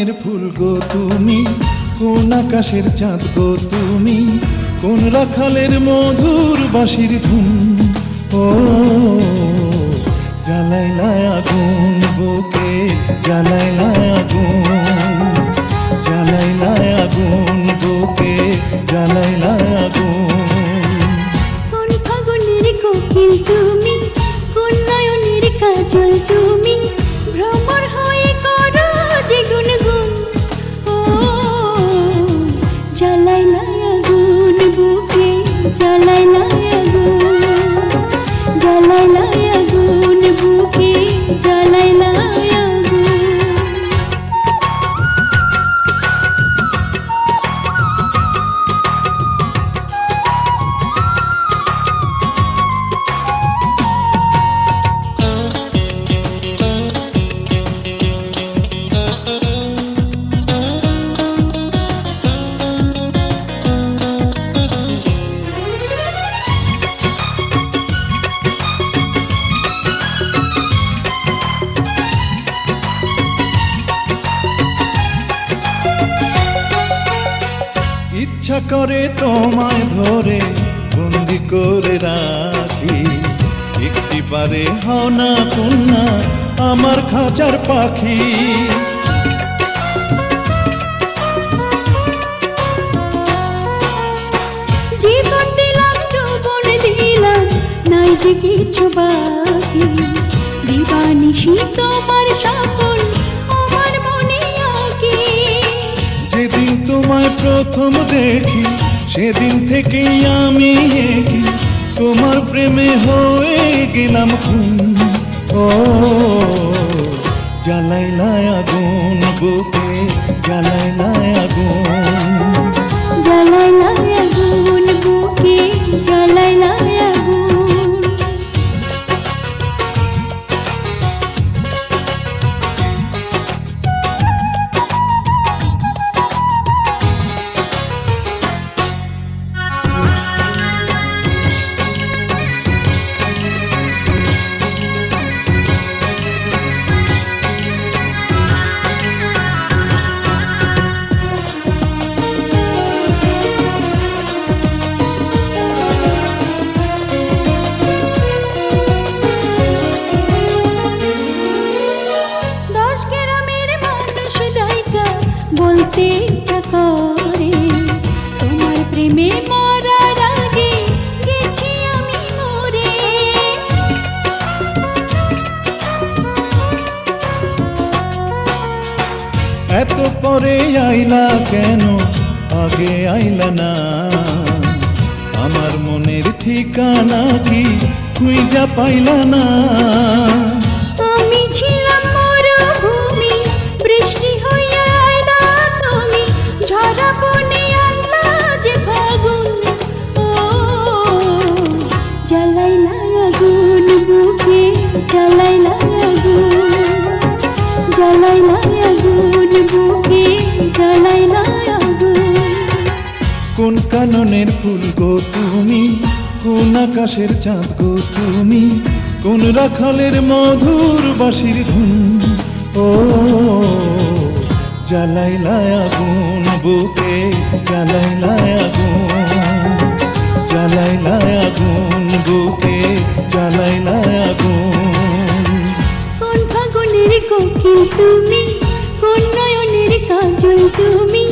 গানের ফুল গো তুমি, কোন আকাশের চাঁদ গো তুমি, কোন রাখালের মধুর বাঁশির ধুন। ও জ্বালাইলা আগুন বুকে, জ্বালাইলা আগুন, জ্বালাইলা আগুন বুকে, জ্বালাইলা আগুন। কোন ফাগুনের কোকিল তুমি, কোন নয়নের কাজল তুমি, ভ্রমর হয়ে করো যে গুনগুন। ও জ্বালাইলা আগুন বুকে, জ্বালাইলা আগুন, জ্বালাইলা আগুন বুকে, জ্বালাইলা আগুন। ইচ্ছা করে তোমায় ধরে বন্দি করে রাখি, একটি পারে হও না কন্যা আমার খাঁচার পাখি। জীবন দিলাম, যৌবন দিলাম, নাই যে কিছু বাকি। দিবানিশি তোমার স্বপন আমার মনে আঁকি। যেদিন তোমায় প্রথম দেখি সেদিন থেকেই আমি একি, তোমার প্রেমে হয়ে গেলাম খুন। ও জ্বালাইলা আগুন বুকে, জ্বালাইলা আগুন, জ্বালাইলা আগুন বুকে, জ্বালাইলা আগুন। বলতে ইচ্ছা করে তোমার প্রেমে মরার আগে গেছি আমি মরে। এত পরে আইলা কেন, আগে আইলা না? আমার মনের ঠিকানা কি খুঁজা পাইলা না? আমি ছিলাম মরুভূমি, বৃষ্টি হইয়া আইলা তুমি, ঝরা বনে আনলা যে ফাগুন। ও জ্বালাইলা আগুন বুকে, জ্বালাইলা আগুন, জ্বালাইলা আগুন বুকে, জ্বালাইলা আগুন। কোন কাননের ফুল গো তুমি, কোন আকাশের চাঁদ গো তুমি, কোন রাখালের মধুর বাঁশির ধুন। ও জ্বালাইলা আগুন বুকে, জ্বালাইলা আগুন, জ্বালাইলা আগুন বুকে, জ্বালাইলা আগুন। কোন ফাগুনের কোকিল তুমি, কোন নয়নের কাজল তুমি,